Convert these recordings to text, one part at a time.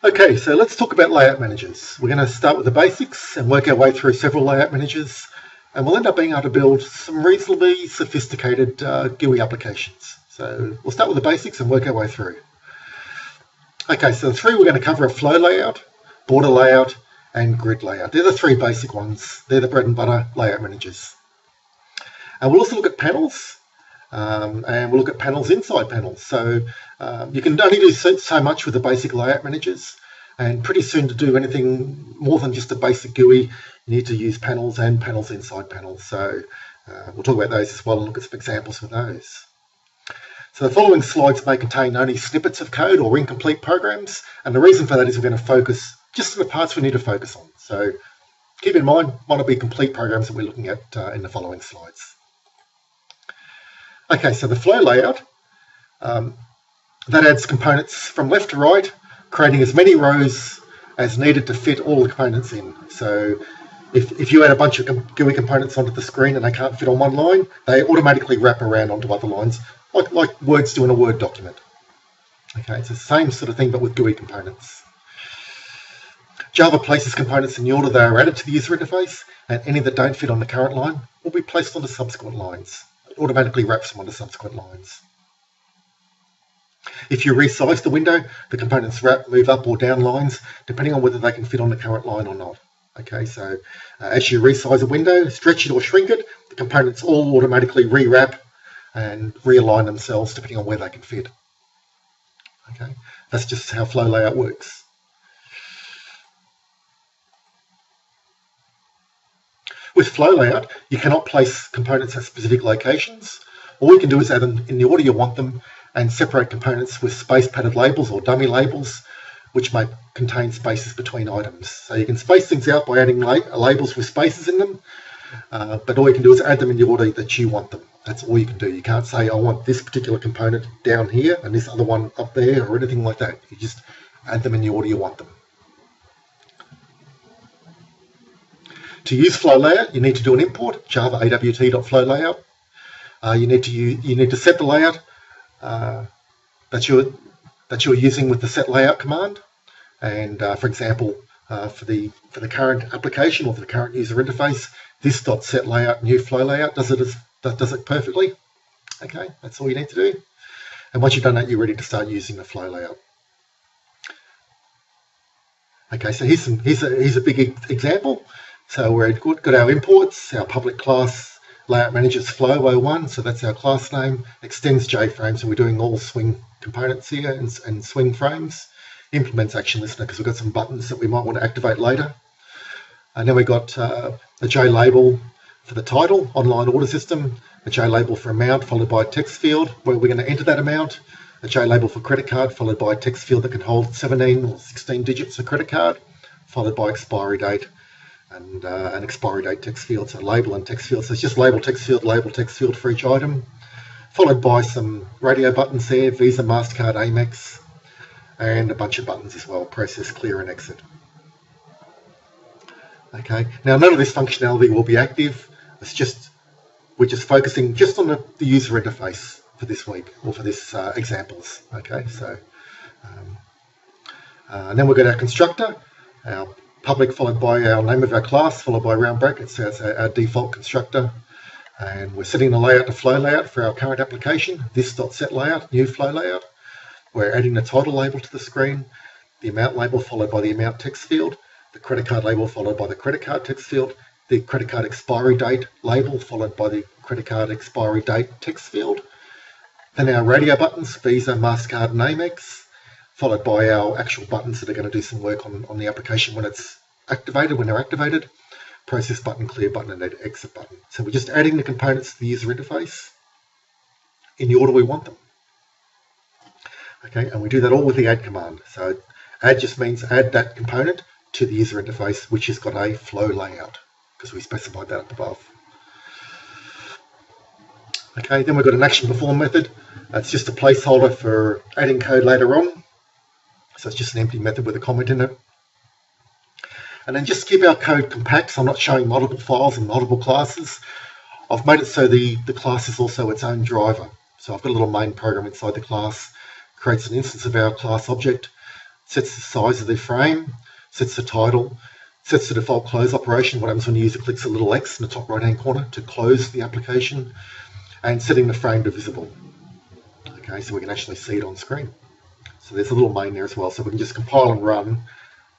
Okay, so let's talk about layout managers. We're going to start with the basics and work our way through several layout managers, and we'll end up being able to build some reasonably sophisticated GUI applications. So we'll start with the basics and work our way through. Okay, so the three we're going to cover are FlowLayout, BorderLayout, and GridLayout. They're the three basic ones. They're the bread and butter layout managers. And we'll also look at panels, and we'll look at panels inside panels. So you can only do so much with the basic layout managers, and pretty soon to do anything more than just a basic GUI, you need to use panels and panels inside panels. So we'll talk about those as well and look at some examples for those. So the following slides may contain only snippets of code or incomplete programs, and the reason for that is we're going to focus just on the parts we need to focus on. So keep in mind, might not be complete programs that we're looking at in the following slides. Okay, so the flow layout, that adds components from left to right, creating as many rows as needed to fit all the components in. So if you add a bunch of GUI components onto the screen and they can't fit on one line, they automatically wrap around onto other lines, like words do in a Word document. Okay, it's the same sort of thing, but with GUI components. Java places components in the order they are added to the user interface, and any that don't fit on the current line will be placed onto subsequent lines. It automatically wraps them onto subsequent lines. If you resize the window, the components move up or down lines, depending on whether they can fit on the current line or not. Okay, so as you resize a window, stretch it or shrink it, the components all automatically rewrap and realign themselves depending on where they can fit. Okay, that's just how FlowLayout works. With FlowLayout, you cannot place components at specific locations. All you can do is add them in the order you want them and separate components with space-padded labels or dummy labels, which may contain spaces between items. So you can space things out by adding labels with spaces in them, but all you can do is add them in the order that you want them. That's all you can do. You can't say, I want this particular component down here and this other one up there or anything like that. You just add them in the order you want them. To use FlowLayout, you need to do an import, java awt.flowlayout. You need to set the layout that you're using with the set layout command. And for example, for the current application or for the current user interface, this.setLayout new FlowLayout does it perfectly. Okay, that's all you need to do. And once you've done that, you're ready to start using the FlowLayout. Okay, so here's a big example. So we've got our imports, our public class layout manager's flow01, so that's our class name, extends JFrames, and we're doing all swing components here and swing frames. Implements action listener because we've got some buttons that we might want to activate later. And then we've got a J label for the title, online order system, a J label for amount followed by a text field where we're going to enter that amount, a J label for credit card followed by a text field that can hold 17 or 16 digits of credit card, followed by expiry date and an expiry date text field, so label and text field. So it's just label text field for each item, followed by some radio buttons there, Visa, MasterCard, Amex, and a bunch of buttons as well, process, clear and exit. Okay, now none of this functionality will be active. We're just focusing just on the user interface for this week or for this examples. Okay, so and then we've got our constructor, our public followed by our name of our class followed by round brackets. So that's our default constructor, and we're setting the layout to FlowLayout for our current application. This.setLayout new FlowLayout. We're adding the title label to the screen, the amount label followed by the amount text field, the credit card label followed by the credit card text field, the credit card expiry date label followed by the credit card expiry date text field, then our radio buttons, Visa, MasterCard and Amex, followed by our actual buttons that are going to do some work on the application when it's activated, when they're activated, process button, clear button and exit button. So we're just adding the components to the user interface in the order we want them. Okay, and we do that all with the add command. So add just means add that component to the user interface, which has got a flow layout, because we specified that up above. Okay, then we've got an action perform method. That's just a placeholder for adding code later on. So it's just an empty method with a comment in it. And then just to keep our code compact, so I'm not showing multiple files and multiple classes, I've made it so the class is also its own driver. So I've got a little main program inside the class, creates an instance of our class object, sets the size of their frame, sets the title, sets the default close operation, what happens when the user clicks a little X in the top right hand corner to close the application, and setting the frame to visible. Okay, so we can actually see it on screen. So there's a little main there as well, so we can just compile and run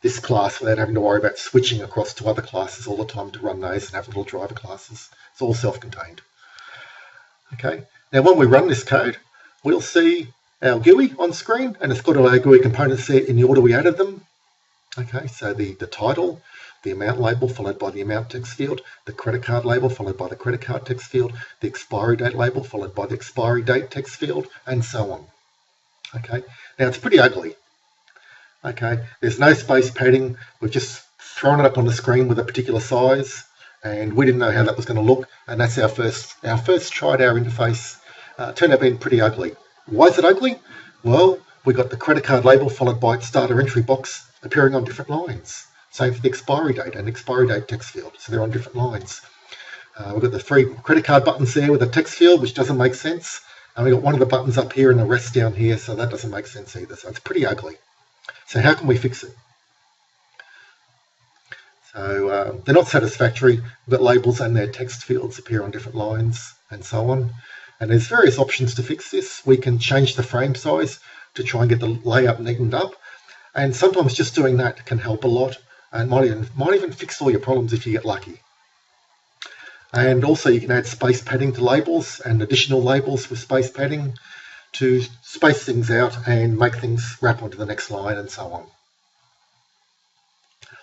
this class without having to worry about switching across to other classes all the time to run those and have little driver classes. It's all self-contained. Okay, now when we run this code, we'll see our GUI on screen, and it's got all our GUI components there in the order we added them. Okay, so the title, the amount label followed by the amount text field, the credit card label followed by the credit card text field, the expiry date label followed by the expiry date text field, and so on. Okay, now it's pretty ugly. Okay, there's no space padding. We've just thrown it up on the screen with a particular size, and we didn't know how that was going to look, and that's our first try at our interface. Turned out being pretty ugly. Why is it ugly? Well, we got the credit card label followed by its data entry box appearing on different lines. Same for the expiry date and expiry date text field, so they're on different lines. We've got the 3 credit card buttons there with a text field, which doesn't make sense, and we've got one of the buttons up here and the rest down here, so that doesn't make sense either. So it's pretty ugly. So how can we fix it? So they're not satisfactory. We've got labels and their text fields appear on different lines and so on. And there's various options to fix this. We can change the frame size to try and get the layout neatened up. And sometimes just doing that can help a lot and might even fix all your problems if you get lucky. And also you can add space padding to labels and additional labels with space padding to space things out and make things wrap onto the next line and so on.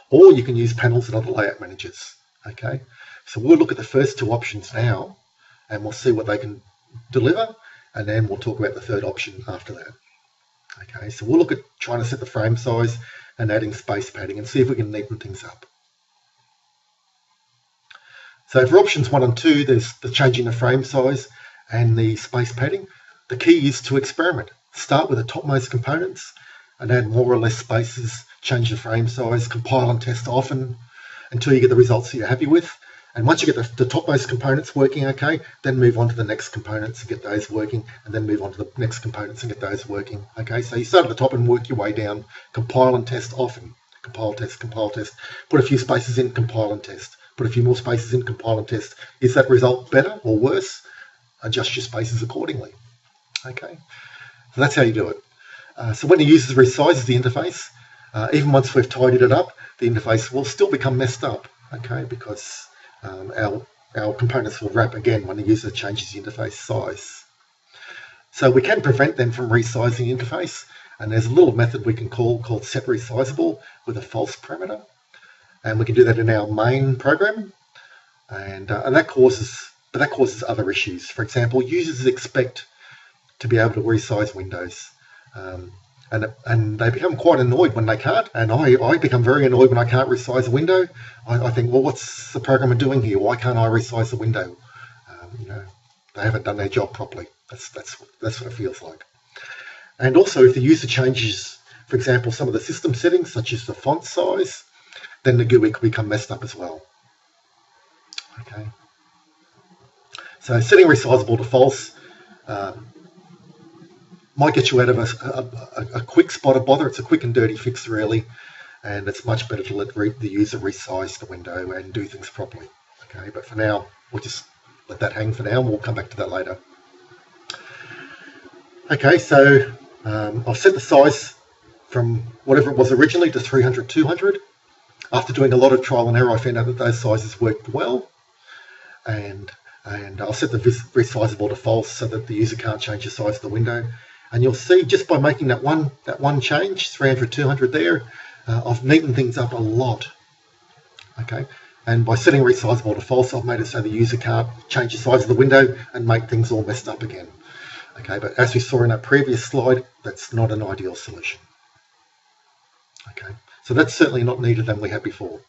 Or you can use panels and other layout managers. Okay, so we'll look at the first 2 options now and we'll see what they can deliver, and then we'll talk about the third option after that. Okay, so we'll look at trying to set the frame size and adding space padding and see if we can neaten things up. So for options 1 and 2, there's the changing the frame size and the space padding. The key is to experiment. Start with the topmost components and add more or less spaces, change the frame size, compile and test often until you get the results that you're happy with. And once you get the topmost components working okay, then move on to the next components and get those working, and then move on to the next components and get those working. Okay, so you start at the top and work your way down. Compile and test often. Compile, test, put a few spaces in, compile and test. Put a few more spaces in, compile and test. Is that result better or worse? Adjust your spaces accordingly. Okay, so that's how you do it. So when the user resizes the interface, even once we've tidied it up, the interface will still become messed up, okay, because our components will wrap again when the user changes the interface size. So we can prevent them from resizing the interface, and there's a little method we can call called set resizable with a false parameter, and we can do that in our main program, and that causes other issues. For example, users expect to be able to resize windows. And they become quite annoyed when they can't, and I become very annoyed when I can't resize a window. I think, well, what's the programmer doing here? Why can't I resize the window? You know, they haven't done their job properly. That's what it feels like. And also, if the user changes, for example, some of the system settings, such as the font size, then the GUI could become messed up as well. Okay. So setting resizable to false might get you out of a quick spot of bother. It's a quick and dirty fix, really, and it's much better to let the user resize the window and do things properly. Okay, but for now, we'll just let that hang for now, and we'll come back to that later. Okay, so I've set the size from whatever it was originally to 300, 200. After doing a lot of trial and error, I found out that those sizes worked well, and I'll set the resizable to false so that the user can't change the size of the window. And you'll see just by making that one change, 300, 200 there, I've neatened things up a lot. Okay, and by setting resizable to false, I've made it so the user can't change the size of the window and make things all messed up again. Okay, but as we saw in that previous slide, that's not an ideal solution. Okay, so that's certainly not neater than we had before.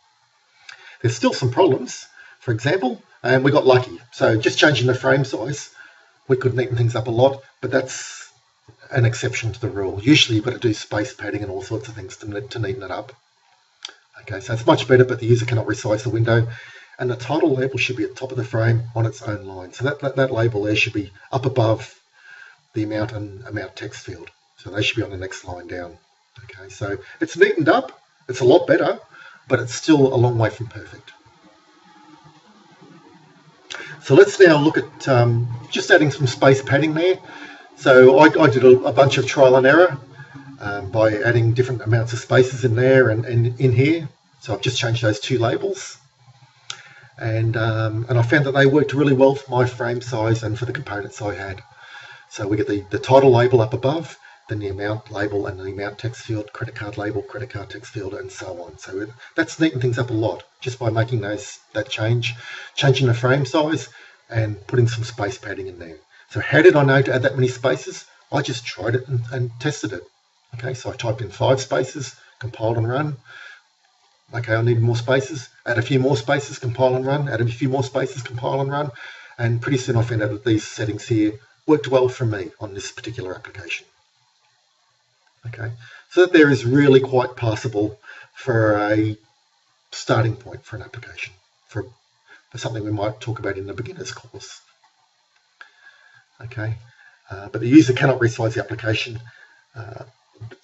There's still some problems. For example, and we got lucky. So just changing the frame size, we could neaten things up a lot, but that's an exception to the rule. Usually you've got to do space padding and all sorts of things to neaten it up. Okay, so it's much better, but the user cannot resize the window. And the title label should be at the top of the frame on its own line. So that label there should be up above the amount and amount text field. So they should be on the next line down. Okay, so it's neatened up, it's a lot better, but it's still a long way from perfect. So let's now look at just adding some space padding there. So I did a bunch of trial and error by adding different amounts of spaces in there and in here. So I've just changed those two labels. And I found that they worked really well for my frame size and for the components I had. So we get the title label up above, then the amount label and the amount text field, credit card label, credit card text field, and so on. So that's neatened things up a lot just by making that change, changing the frame size and putting some space padding in there. So how did I know to add that many spaces? I just tried it and tested it. Okay, so I typed in 5 spaces, compiled and run. Okay, I need more spaces, add a few more spaces, compile and run, add a few more spaces, compile and run, and pretty soon I found out that these settings here worked well for me on this particular application. Okay, so that there is really quite passable for a starting point for an application, for something we might talk about in the beginner's course. Okay, but the user cannot resize the application,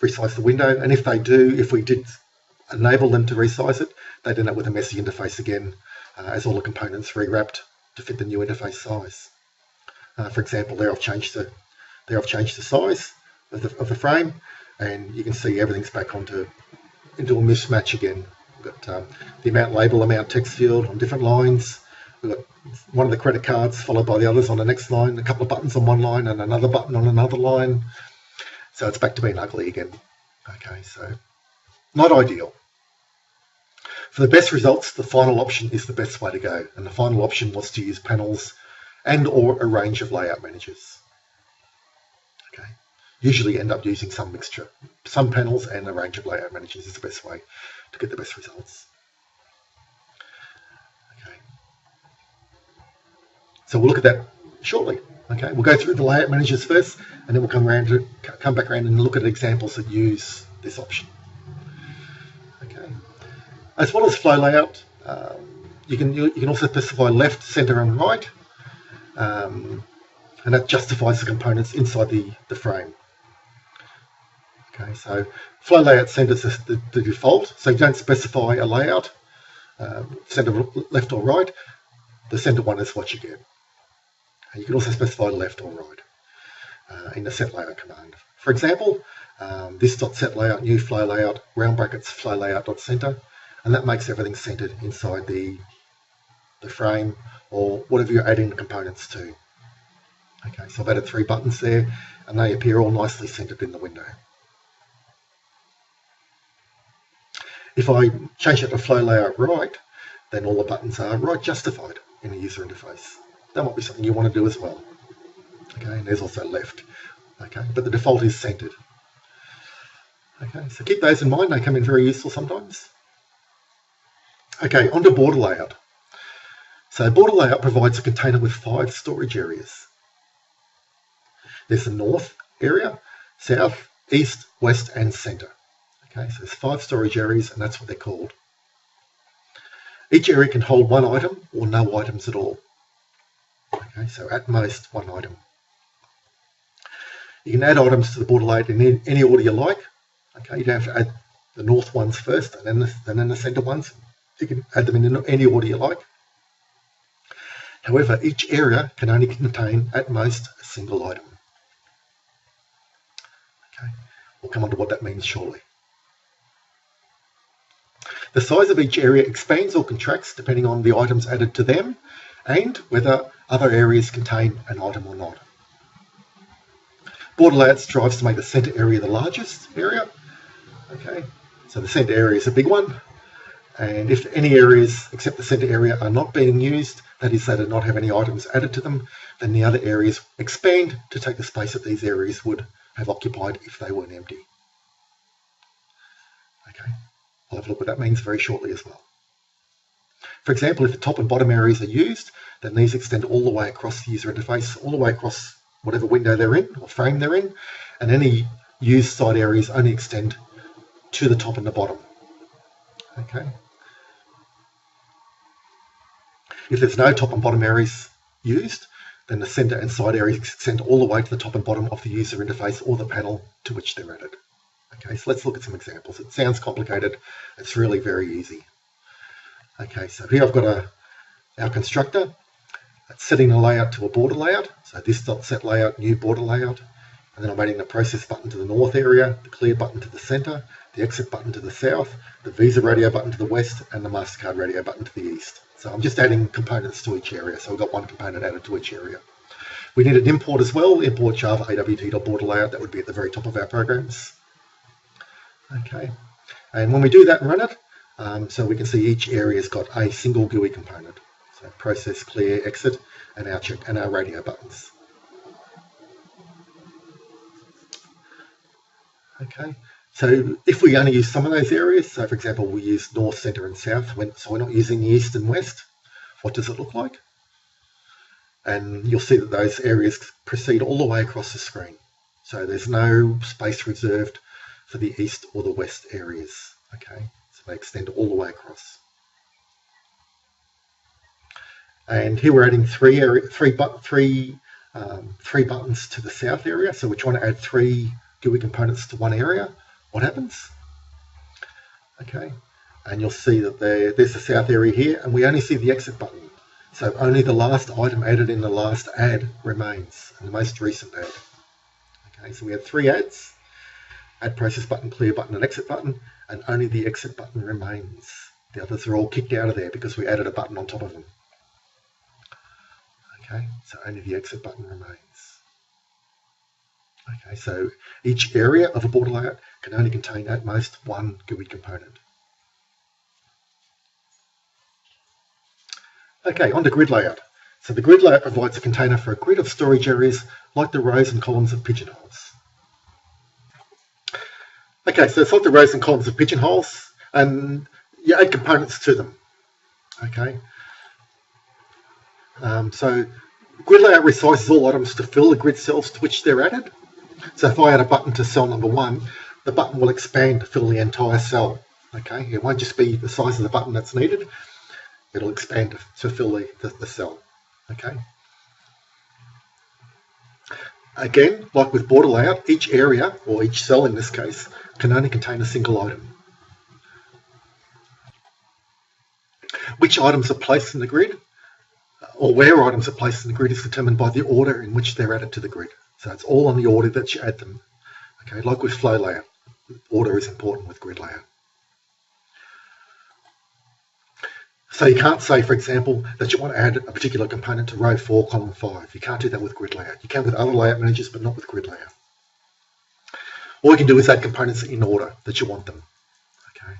resize the window, and if they do, if we did enable them to resize it, they'd end up with a messy interface again, as all the components rewrapped to fit the new interface size. For example, there I've changed the size of the frame, and you can see everything's back into a mismatch again. We've got the amount label, amount text field on different lines. We've got one of the credit cards followed by the others on the next line, a couple of buttons on one line and another button on another line. So it's back to being ugly again. Okay, so not ideal. For the best results, the final option is the best way to go, and the final option was to use panels and or a range of layout managers. Okay, usually end up using some mixture. Some panels and a range of layout managers is the best way to get the best results. Okay, so we'll look at that shortly. Okay, we'll go through the layout managers first, and then we'll come back around and look at examples that use this option. Okay, as well as FlowLayout, you can also specify left, center, and right, and that justifies the components inside the frame. Okay, so FlowLayout centers the default, so you don't specify a layout, center left or right. The center one is what you get. You can also specify left or right in the set layout command. For example, this.set layout new flow layout round brackets flow layout.center, and that makes everything centered inside the frame or whatever you're adding the components to. Okay, so I've added 3 buttons there, and they appear all nicely centered in the window. If I change it to flow layout right, then all the buttons are right justified in the user interface. That might be something you want to do as well. Okay, and there's also left. Okay, but the default is centered. Okay, so keep those in mind, they come in very useful sometimes. Okay, on to BorderLayout. So BorderLayout provides a container with 5 storage areas. There's the north area, south, east, west, and center. Okay, so there's 5 storage areas, and that's what they're called. Each area can hold 1 item or no items at all. Okay, so at most 1 item. You can add items to the border layout in any order you like. Okay, you don't have to add the north ones first and then the center ones. You can add them in any order you like. However, each area can only contain at most a single item. Okay, we'll come on to what that means shortly. The size of each area expands or contracts depending on the items added to them and whether other areas contain an item or not. BorderLayout strives to make the center area the largest area. Okay, so the center area is a big one, and if any areas except the center area are not being used, that is, they do not have any items added to them, then the other areas expand to take the space that these areas would have occupied if they weren't empty. Okay, I'll have a look what that means very shortly as well. For example, if the top and bottom areas are used, then these extend all the way across the user interface, all the way across whatever window they're in or frame they're in, and any used side areas only extend to the top and the bottom. Okay. If there's no top and bottom areas used, then the center and side areas extend all the way to the top and bottom of the user interface or the panel to which they're added. Okay, so let's look at some examples. It sounds complicated. It's really very easy. Okay, so here I've got our constructor. It's setting the layout to a border layout. So this.set layout, new border layout. And then I'm adding the process button to the north area, the clear button to the center, the exit button to the south, the Visa radio button to the west, and the MasterCard radio button to the east. So I'm just adding components to each area. So we've got one component added to each area. We need an import as well, import Java awt.borderlayout. That would be at the very top of our programs. Okay, and when we do that and run it, so we can see each area's got a single GUI component. So process, clear, exit, and our radio buttons. Okay, so if we only use some of those areas, so for example we use north, centre and south, so we're not using the east and west, what does it look like? And you'll see that those areas proceed all the way across the screen. So there's no space reserved for the east or the west areas. Okay, so they extend all the way across. And here we're adding three buttons to the south area. So we're trying to add 3 GUI components to one area. What happens? Okay, and you'll see that there's the south area here, and we only see the exit button. So only the last item added in the last add remains, and the most recent add. Okay, so we have 3 adds: add process button, clear button, and exit button, and only the exit button remains. The others are all kicked out of there because we added a button on top of them. Okay, so only the exit button remains. Okay, so each area of a border layout can only contain at most one GUI component. Okay, on to grid layout. So the grid layout provides a container for a grid of storage areas like the rows and columns of pigeonholes. Okay, so it's like the rows and columns of pigeonholes, and you add components to them. Okay, so grid layout resizes all items to fill the grid cells to which they're added. So if I add a button to cell number 1, the button will expand to fill the entire cell. Okay, it won't just be the size of the button that's needed, it'll expand to fill the cell. Okay. Again, like with border layout, each area, or each cell in this case, can only contain a single item. Which items are placed in the grid, or where items are placed in the grid, is determined by the order in which they're added to the grid. So it's all on the order that you add them. Okay, like with FlowLayout, order is important with grid layout. So you can't say, for example, that you want to add a particular component to row 4, column 5. You can't do that with grid layout. You can with other layout managers, but not with grid layout. All you can do is add components in order that you want them. Okay.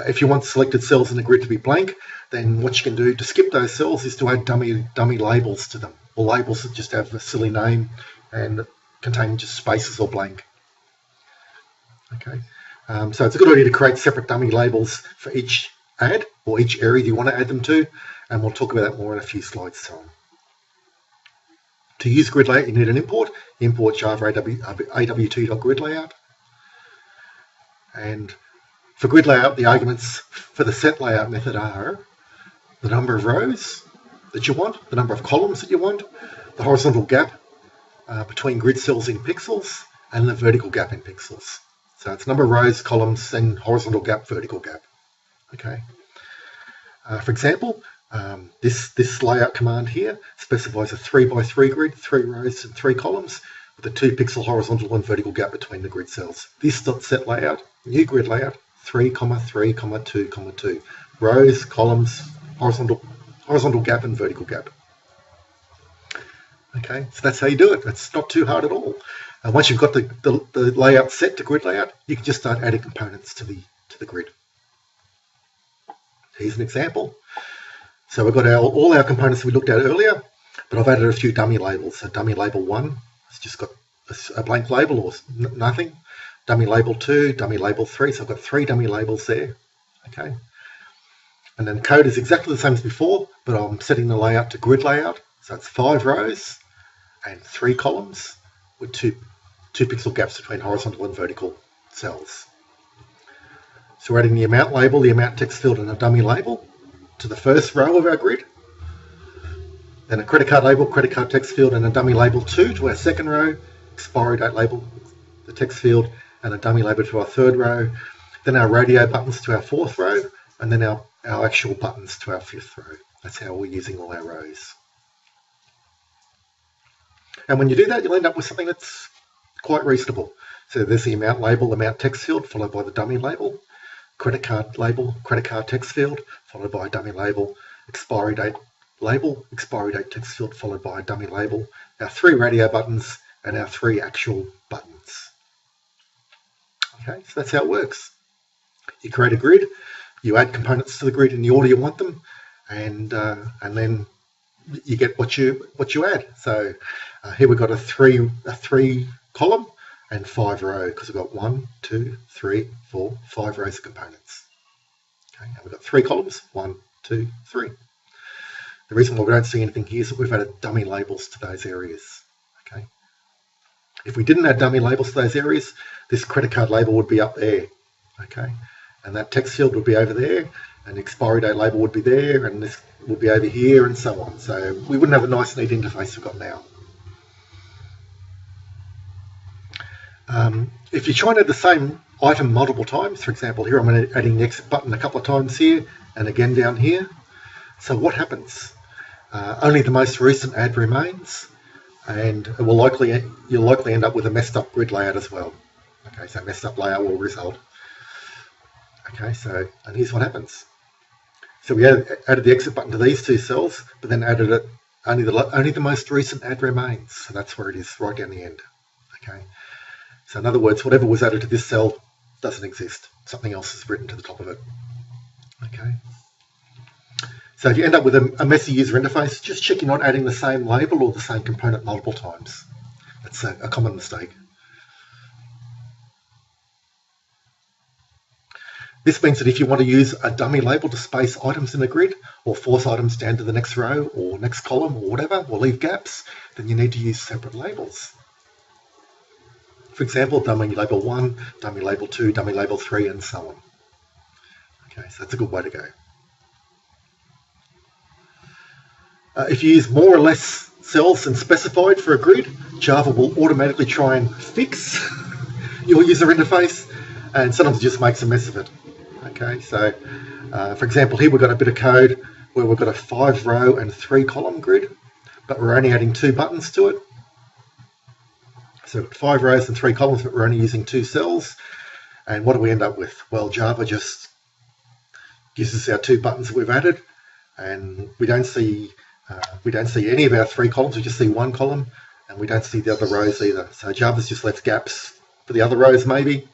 If you want selected cells in the grid to be blank, then what you can do to skip those cells is to add dummy labels to them, or labels that just have a silly name and contain just spaces or blank. Okay. So it's a good idea to create separate dummy labels for each add, or each area you want to add them to, and we'll talk about that more in a few slides' time. To use grid layout, you need an import. Import Java awt.gridlayout. And for grid layout, the arguments for the set layout method are the number of rows that you want, the number of columns that you want, the horizontal gap between grid cells in pixels, and the vertical gap in pixels. So it's number of rows, columns, and horizontal gap, vertical gap. Okay. For example, this layout command here specifies a 3x3 grid, 3 rows and 3 columns, with a 2 pixel horizontal and vertical gap between the grid cells. This.set layout, new grid layout, 3, 3, 2, 2. Rows, columns, horizontal gap and vertical gap. Okay, so that's how you do it. It's not too hard at all. Once you've got the layout set to grid layout, you can just start adding components to the grid. Here's an example. So we've got all our components we looked at earlier, but I've added a few dummy labels. So dummy label 1, it's just got a blank label or nothing. Dummy label 2, dummy label 3, so I've got 3 dummy labels there. Okay. And then code is exactly the same as before, but I'm setting the layout to grid layout. So it's 5 rows and 3 columns with 2 pixel gaps between horizontal and vertical cells. So we're adding the amount label, the amount text field, and a dummy label to the first row of our grid. Then a credit card label, credit card text field, and a dummy label 2 to our second row, expiry date label, the text field, and a dummy label to our third row, then our radio buttons to our fourth row, and then our actual buttons to our fifth row. That's how we're using all our rows. And when you do that, you'll end up with something that's quite reasonable. So there's the amount label, amount text field, followed by the dummy label, credit card label, credit card text field, followed by a dummy label, expiry date label, expiry date text field, followed by a dummy label, our 3 radio buttons, and our 3 actual buttons. Okay, so that's how it works. You create a grid, you add components to the grid in the order you want them, and then you get what you add. So here we've got a three column and 5 row, because we've got 1, 2, 3, 4, 5 rows of components. Okay, and we've got 3 columns, 1, 2, 3. The reason why we don't see anything here is that we've added dummy labels to those areas. Okay. If we didn't add dummy labels to those areas, this credit card label would be up there. Okay, and that text field would be over there, and the expiry date label would be there, and this would be over here, and so on. So we wouldn't have a nice, neat interface we've got now. If you try and add the same item multiple times, for example, here I'm adding the exit button a couple of times here, and again down here. So what happens? Only the most recent add remains, and you'll likely end up with a messed up grid layout as well. Okay, so messed up layout will result. Okay, so, and here's what happens. So we added the exit button to these 2 cells, but then added it, only the most recent add remains. So that's where it is, right down the end. Okay. So in other words, whatever was added to this cell doesn't exist. Something else is written to the top of it. Okay. So if you end up with a messy user interface, just check you're not adding the same label or the same component multiple times. That's a common mistake. This means that if you want to use a dummy label to space items in the grid, or force items down to the next row or next column or whatever, or leave gaps, then you need to use separate labels. For example, dummy label 1, dummy label 2, dummy label 3, and so on. Okay, so that's a good way to go. If you use more or less cells than specified for a grid, Java will automatically try and fix your user interface, and sometimes it just makes a mess of it. Okay, so for example, here we've got a bit of code where we've got a 5 row and 3 column grid, but we're only adding 2 buttons to it. So 5 rows and 3 columns, but we're only using 2 cells. And what do we end up with? Well, Java just gives us our 2 buttons that we've added, and we don't see any of our 3 columns. We just see 1 column, and we don't see the other rows either. So Java's just left gaps for the other rows maybe,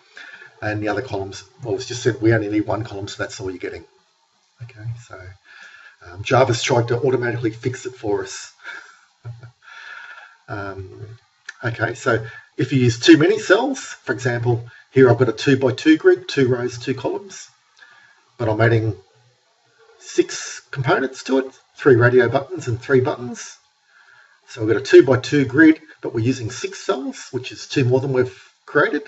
and the other columns, well, it's just said we only need 1 column, so that's all you're getting. Okay, so Java's tried to automatically fix it for us. Okay, so if you use too many cells, for example, here I've got a 2 by 2 grid, 2 rows, 2 columns, but I'm adding 6 components to it, 3 radio buttons and 3 buttons. So we've got a 2 by 2 grid, but we're using 6 cells, which is 2 more than we've created.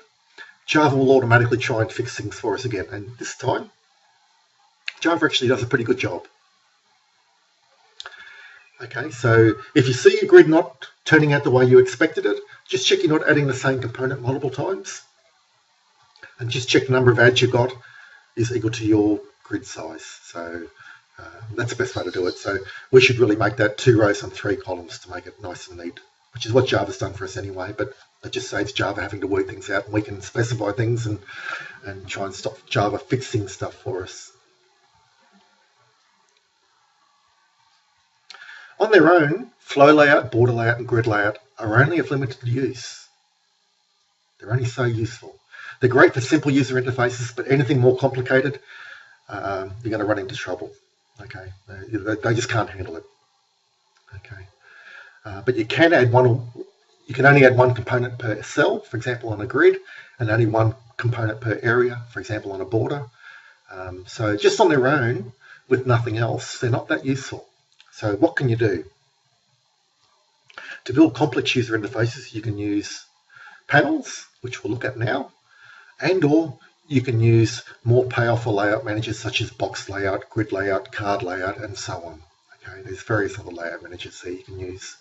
Java will automatically try and fix things for us again, and this time, Java actually does a pretty good job. Okay, so if you see your grid not turning out the way you expected it, just check you're not adding the same component multiple times, and just check the number of adds you've got is equal to your grid size. So that's the best way to do it. So we should really make that 2 rows and 3 columns to make it nice and neat, which is what Java's done for us anyway, but it just saves Java having to work things out, and we can specify things and try and stop Java fixing stuff for us. On their own, FlowLayout, BorderLayout, and GridLayout are only of limited use. They're only so useful. They're great for simple user interfaces, but anything more complicated, you're going to run into trouble. Okay, they just can't handle it. Okay, but you can add you can only add 1 component per cell, for example, on a grid, and only 1 component per area, for example, on a border. So just on their own, with nothing else, they're not that useful. So what can you do? To build complex user interfaces, you can use panels, which we'll look at now, and/or you can use more powerful layout managers such as box layout, grid layout, card layout, and so on. Okay, there's various other layout managers there you can use.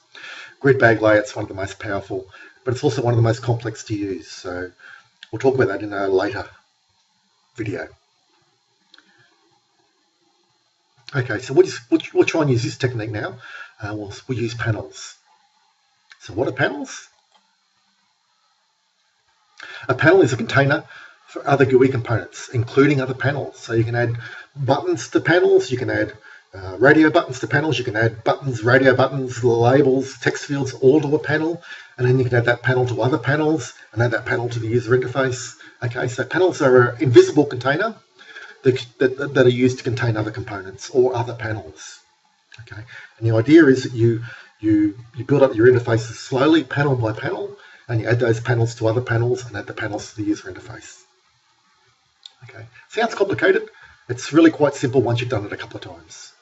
Grid bag layout's one of the most powerful, but it's also one of the most complex to use. So We'll talk about that in a later video. Okay, so we'll try and use this technique now. We'll use panels. So what are panels? A panel is a container for other GUI components, including other panels. So you can add buttons to panels, you can add radio buttons to panels, you can add buttons, radio buttons, labels, text fields, all to a panel, and then you can add that panel to other panels, and add that panel to the user interface. Okay, so panels are an invisible container that are used to contain other components or other panels. Okay, and the idea is that you build up your interfaces slowly, panel by panel, and you add those panels to other panels and add the panels to the user interface. Okay, sounds complicated. It's really quite simple once you've done it a couple of times.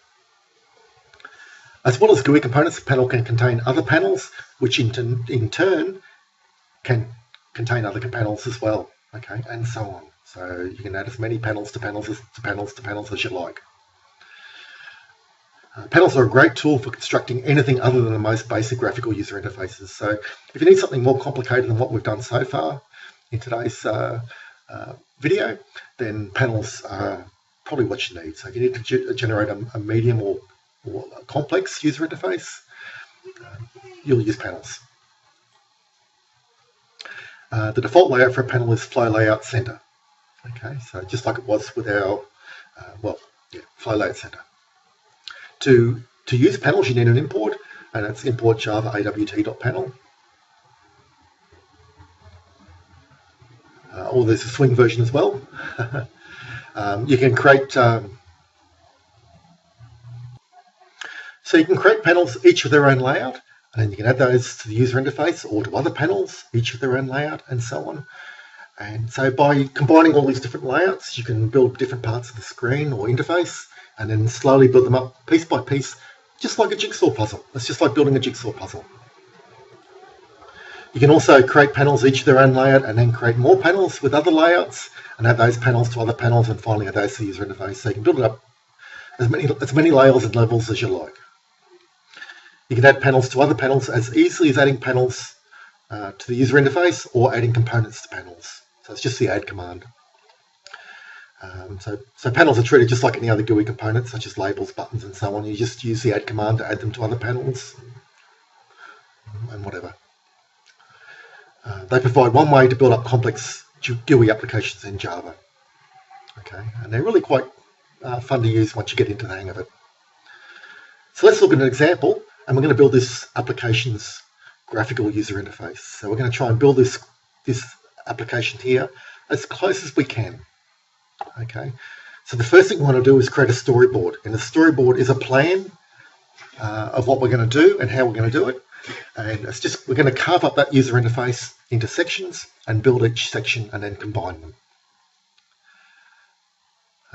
As well as GUI components, a panel can contain other panels, which in turn can contain other panels as well. Okay, and so on. So you can add as many panels to panels as you like. Panels are a great tool for constructing anything other than the most basic graphical user interfaces. So if you need something more complicated than what we've done so far in today's video, then panels are probably what you need. So if you need to generate a medium or a complex user interface, you'll use panels. The default layout for a panel is FlowLayout Center. Okay, so just like it was with our, FlowLayout Center. To use panels, you need an import, and it's import java awt.panel. Or there's a swing version as well. You can create, so you can create panels each with their own layout, and then you can add those to the user interface or to other panels, each with their own layout, and so on. And so by combining all these different layouts, you can build different parts of the screen or interface, and then slowly build them up piece by piece, just like a jigsaw puzzle. It's just like building a jigsaw puzzle. You can also create panels each of their own layout, and then create more panels with other layouts, and add those panels to other panels, and finally add those to the user interface. So you can build it up as many layers and levels as you like. You can add panels to other panels as easily as adding panels to the user interface or adding components to panels. So it's just the add command. So panels are treated just like any other GUI component, such as labels, buttons, and so on. You just use the add command to add them to other panels and whatever. They provide one way to build up complex GUI applications in Java. Okay, and they're really quite fun to use once you get into the hang of it. So let's look at an example, and we're going to build this application's graphical user interface. So we're going to try and build this application here as close as we can. Okay, so the first thing we want to do is create a storyboard, and the storyboard is a plan of what we're going to do and how we're going to do it. And it's just, we're going to carve up that user interface into sections and build each section and then combine them.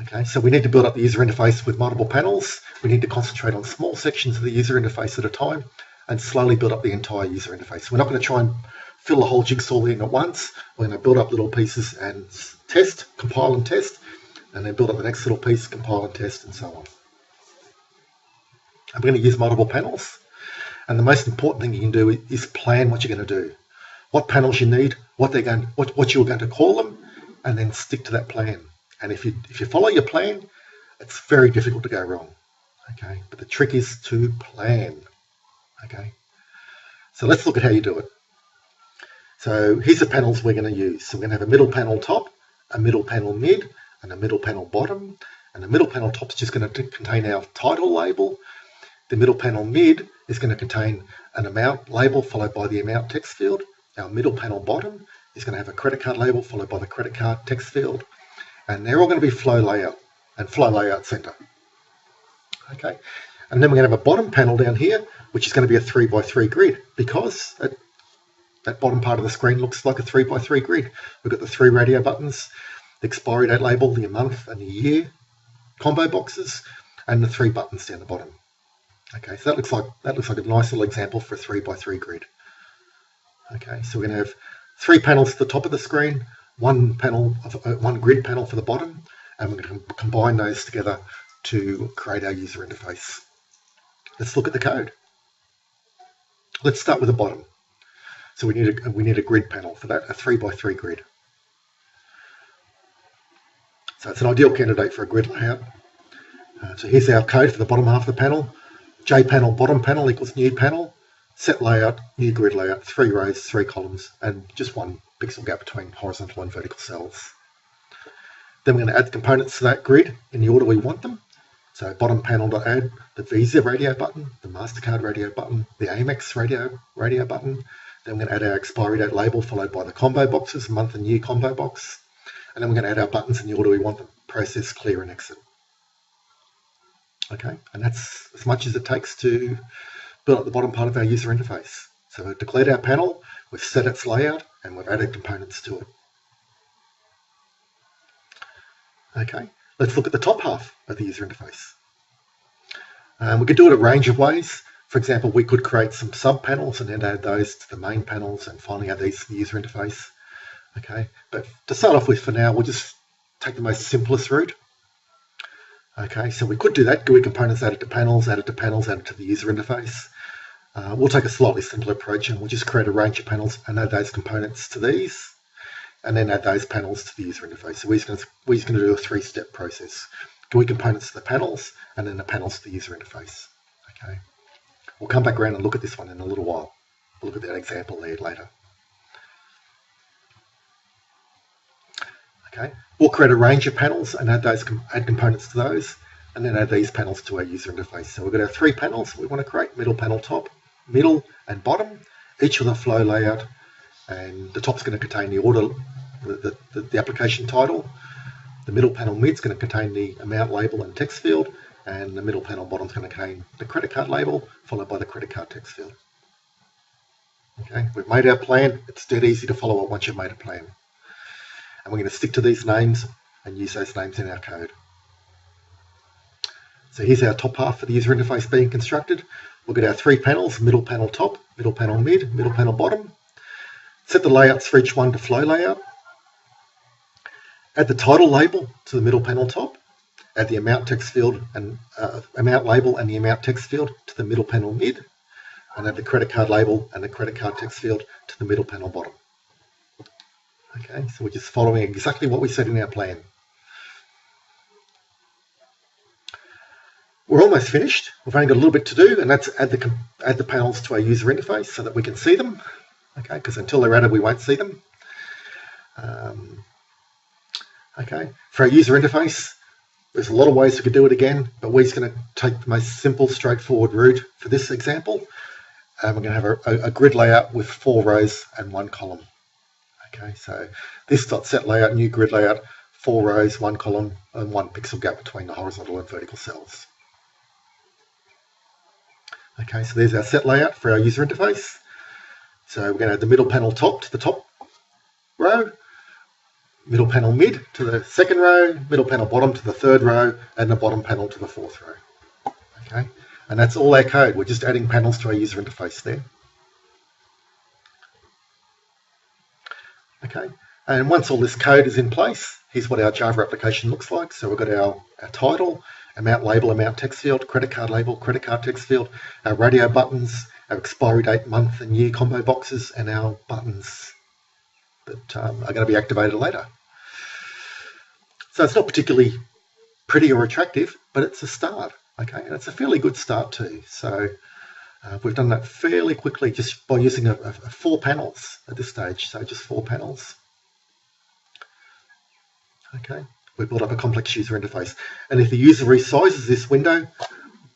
Okay, so we need to build up the user interface with multiple panels. We need to concentrate on small sections of the user interface at a time and slowly build up the entire user interface. We're not going to try and fill the whole jigsaw in at once. We're going to build up little pieces and test, compile and test, and then build up the next little piece, compile and test, and so on. And we're going to use multiple panels. And the most important thing you can do is plan what you're going to do, what panels you need, what you're going to call them, and then stick to that plan. And if you follow your plan, it's very difficult to go wrong. Okay, but the trick is to plan. Okay, so let's look at how you do it. So here's the panels we're going to use. So we're going to have a middle panel top, a middle panel mid, and a middle panel bottom. And the middle panel top is just going to contain our title label. The middle panel mid is going to contain an amount label followed by the amount text field. Our middle panel bottom is going to have a credit card label followed by the credit card text field. And they're all going to be FlowLayout and FlowLayout Center. Okay, and then we're going to have a bottom panel down here, which is going to be a 3x3 grid, because that bottom part of the screen looks like a 3x3 grid. We've got the 3 radio buttons, the expiry date label, the month and the year combo boxes, and the 3 buttons down the bottom. Okay, so that looks like a nice little example for a 3x3 grid. Okay, so we're going to have 3 panels at the top of the screen, one grid panel for the bottom, and we're going to combine those together to create our user interface. Let's look at the code. Let's start with the bottom. So we need a grid panel for that, a 3x3 grid. So it's an ideal candidate for a grid layout. So here's our code for the bottom half of the panel. JPanel bottom panel equals new panel, set layout, new grid layout, 3 rows, 3 columns, and just 1 pixel gap between horizontal and vertical cells. Then we're going to add the components to that grid in the order we want them. So bottom panel.add the Visa radio button, the MasterCard radio button, the Amex radio button. Then we're going to add our expiry date label followed by the combo boxes, month and year combo box. And then we're going to add our buttons in the order we want them, process, clear, and exit. Okay, and that's as much as it takes to build up the bottom part of our user interface. So we've declared our panel, we've set its layout, and we've added components to it. Okay, let's look at the top half of the user interface. We could do it a range of ways. For example, we could create some sub-panels and then add those to the main panels and finally add these to the user interface. Okay, but to start off with for now, we'll just take the most simplest route. Okay, so we could do that, GUI components added to panels, added to panels, added to the user interface. We'll take a slightly simpler approach and we'll just create a range of panels and add those components to these, and then add those panels to the user interface. So we're just going to do a 3-step process. GUI components to the panels, and then the panels to the user interface. Okay, we'll come back around and look at this one in a little while. We'll look at that example there later. Okay, we'll create a range of panels and add components to those, and then add these panels to our user interface. So we've got our 3 panels we want to create: middle panel top, middle and bottom, each with a flow layout, and the top's going to contain the order, the application title. The middle panel mid's going to contain the amount label and text field, and the middle panel bottom's going to contain the credit card label followed by the credit card text field. Okay, we've made our plan. It's dead easy to follow it once you've made a plan. And we're going to stick to these names and use those names in our code. So here's our top half of the user interface being constructed. We'll get our 3 panels: middle panel top, middle panel mid, middle panel bottom. Set the layouts for each one to FlowLayout. Add the title label to the middle panel top. Add the amount text field and amount label and the amount text field to the middle panel mid. And add the credit card label and the credit card text field to the middle panel bottom. Okay, so we're just following exactly what we said in our plan. We're almost finished. We've only got a little bit to do, and that's add the panels to our user interface so that we can see them. Okay, because until they're added, we won't see them. Okay, for our user interface, there's a lot of ways we could do it again, but we're just going to take the most simple, straightforward route for this example. And we're going to have a grid layout with 4 rows and 1 column. Okay, so this .set layout, new grid layout, 4 rows, 1 column, and 1 pixel gap between the horizontal and vertical cells. Okay, so there's our set layout for our user interface. So we're going to add the middle panel top to the top row, middle panel mid to the 2nd row, middle panel bottom to the 3rd row, and the bottom panel to the 4th row. Okay, and that's all our code. We're just adding panels to our user interface there. Okay, and once all this code is in place, here's what our Java application looks like. So we've got our title, amount label, amount text field, credit card label, credit card text field, our radio buttons, our expiry date, month and year combo boxes, and our buttons that are going to be activated later. So it's not particularly pretty or attractive, but it's a start. Okay, and it's a fairly good start too. So we've done that fairly quickly just by using 4 panels at this stage. So just 4 panels. Okay, we built up a complex user interface. And if the user resizes this window,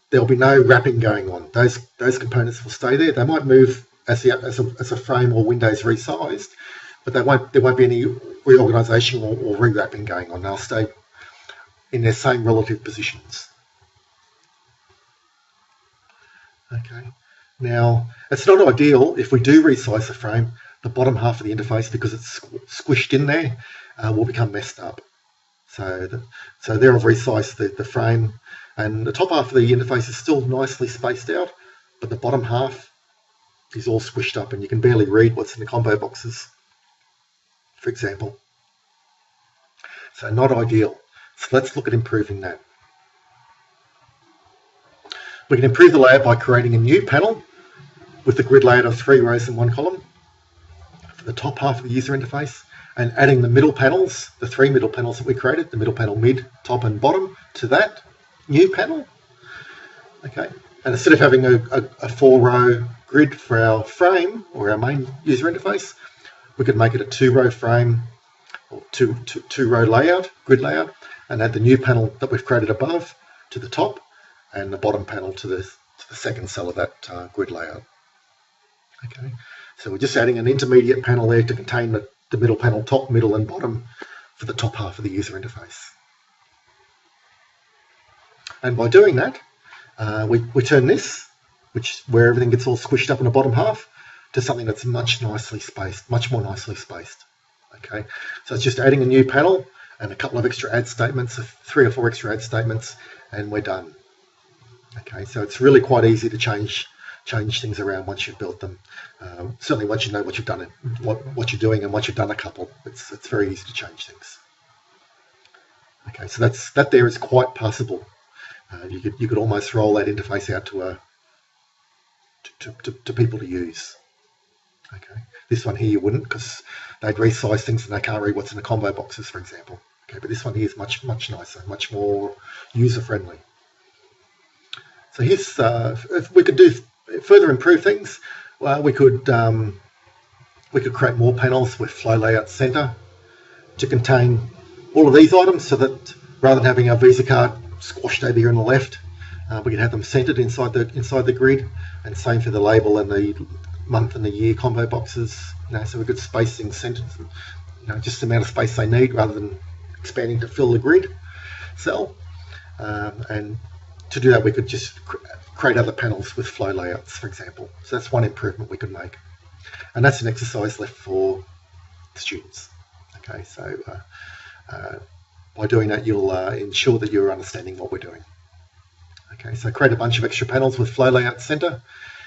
there'll be no wrapping going on. Those components will stay there. They might move as a frame or window is resized, but there won't be any reorganization or rewrapping going on. They'll stay in their same relative positions. Okay. Now, it's not ideal if we do resize the frame. The bottom half of the interface, because it's squished in there, will become messed up. So there I've resized the frame, and the top half of the interface is still nicely spaced out, but the bottom half is all squished up, and you can barely read what's in the combo boxes, for example. So not ideal. So let's look at improving that. We can improve the layout by creating a new panel with the grid layout of 3 rows and 1 column for the top half of the user interface, and adding the middle panels, the 3 middle panels that we created, the middle panel, mid, top and bottom, to that new panel. Okay, and instead of having a 4-row grid for our frame or our main user interface, we could make it a 2-row frame or two-row layout, grid layout, and add the new panel that we've created above to the top and the bottom panel to the second cell of that grid layout. Okay, so we're just adding an intermediate panel there to contain the middle panel, top, middle and bottom for the top half of the user interface. And by doing that, we turn this, where everything gets all squished up in the bottom half, to something that's much more nicely spaced. Okay, so it's just adding a new panel and a couple of extra add statements, 3 or 4 extra add statements, and we're done. Okay, so it's really quite easy to change things around once you've built them. Certainly once you know what you've done, what you're doing, and once you've done a couple, it's very easy to change things. Okay, so that there is quite passable. You could almost roll that interface out to people to use. Okay, this one here you wouldn't, because they'd resize things and they can't read what's in the combo boxes, for example. Okay, but this one here is much nicer, much more user friendly. So here's if we could do further improve things. We could create more panels with FlowLayout Center to contain all of these items, so that rather than having our Visa card squashed over here on the left, we can have them centered inside the grid, and same for the label and the month and the year combo boxes. So we could space things centered, just the amount of space they need, rather than expanding to fill the grid cell. And to do that, we could just create other panels with flow layouts, for example. So that's one improvement we could make, and that's an exercise left for students. Okay, so by doing that, you'll ensure that you're understanding what we're doing. Okay, so create a bunch of extra panels with FlowLayout Center,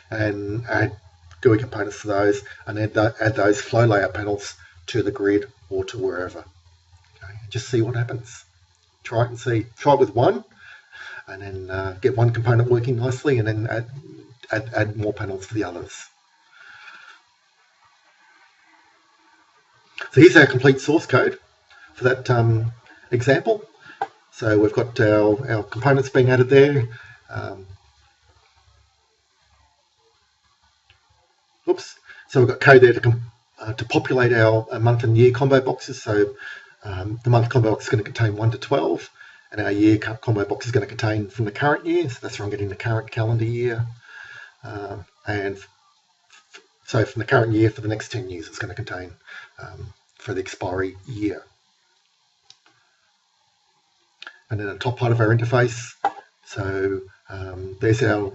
and add GUI components to those, and add those FlowLayout panels to the grid or to wherever. Okay, just see what happens. Try it and see. Try it with one, and then get one component working nicely, and then add more panels for the others. So here's our complete source code for that example. So we've got our components being added there. So we've got code there to populate our month and year combo boxes. So the month combo box is going to contain 1 to 12, and our year combo box is going to contain from the current year. So that's where I'm getting the current calendar year. And so from the current year for the next 10 years, it's going to contain for the expiry year. And then the top part of our interface, so there's our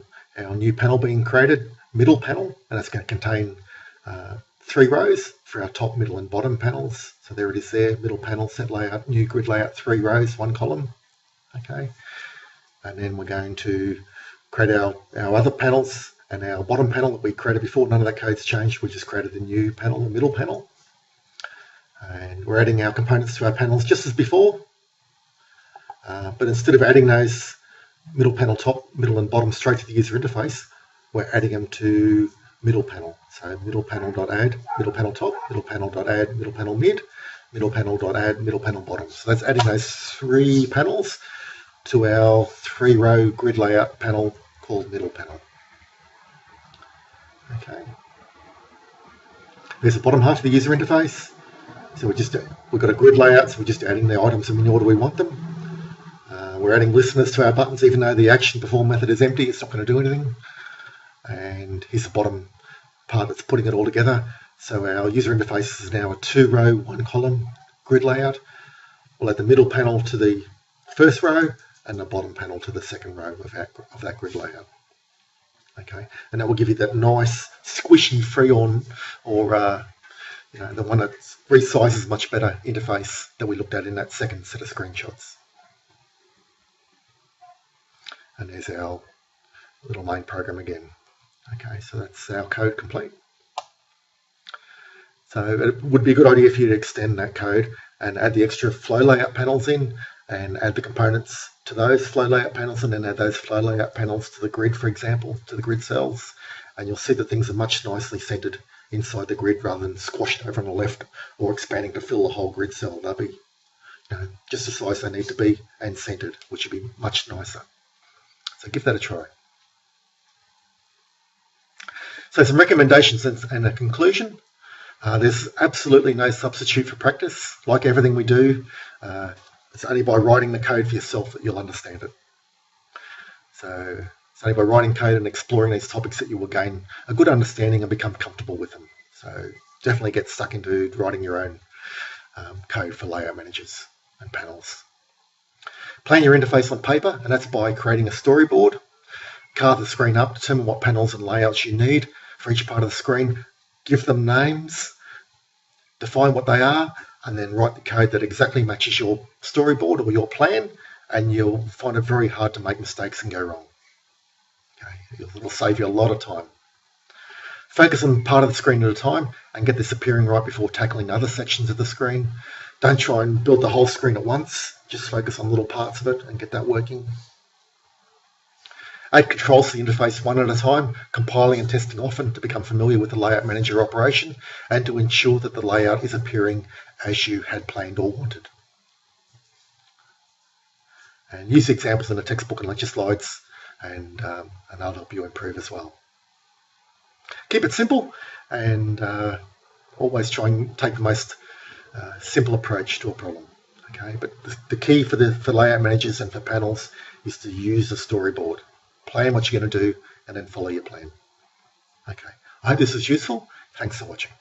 new panel being created, middle panel, and it's going to contain 3 rows for our top, middle and bottom panels. So there it is there, middle panel, set layout, new grid layout, 3 rows, 1 column. Okay, and then we're going to create our other panels, and our bottom panel that we created before, none of that code's changed, we just created the new panel, the middle panel. And we're adding our components to our panels just as before. But instead of adding those middle panel top, middle and bottom straight to the user interface, we're adding them to middle panel. So middle panel.add, middle panel top, middle panel.add, middle panel mid, middle panel.add, middle panel bottom. So that's adding those 3 panels to our 3-row grid layout panel called middle panel. Okay. There's the bottom half of the user interface. So we've got a grid layout, so we're just adding the items in the order we want them. We're adding listeners to our buttons, even though the action perform method is empty, it's not going to do anything. And here's the bottom part that's putting it all together. So our user interface is now a 2-row, 1-column grid layout. We'll add the middle panel to the first row and the bottom panel to the second row of that grid layout. Okay, and that will give you that nice squishy Freon or the one that resizes much better interface that we looked at in that second set of screenshots. And there's our little main program again. Okay, so that's our code complete. So it would be a good idea for you to extend that code and add the extra flow layout panels in, and add the components to those flow layout panels, and then add those flow layout panels to the grid, for example, to the grid cells. And you'll see that things are much nicely centered inside the grid rather than squashed over on the left or expanding to fill the whole grid cell. They'll be just the size they need to be and centered, which would be much nicer. So give that a try. So some recommendations and a conclusion. There's absolutely no substitute for practice. Like everything we do, it's only by writing the code for yourself that you'll understand it. So it's only by writing code and exploring these topics that you will gain a good understanding and become comfortable with them. So definitely get stuck into writing your own code for layout managers and panels. Plan your interface on paper, and that's by creating a storyboard. Carve the screen up, determine what panels and layouts you need for each part of the screen, give them names, define what they are, and then write the code that exactly matches your storyboard or your plan, and you'll find it very hard to make mistakes and go wrong. Okay, it'll save you a lot of time. Focus on part of the screen at a time and get this appearing right before tackling other sections of the screen. Don't try and build the whole screen at once, just focus on little parts of it and get that working. Add controls to the interface one at a time, compiling and testing often to become familiar with the layout manager operation and to ensure that the layout is appearing as you had planned or wanted. And use the examples in the textbook and lecture slides, and that'll help you improve as well. Keep it simple and always try and take the most simple approach to a problem. Okay, but the key for layout managers and for panels is to use a storyboard. Plan what you're going to do and then follow your plan. Okay, I hope this is useful. Thanks for watching.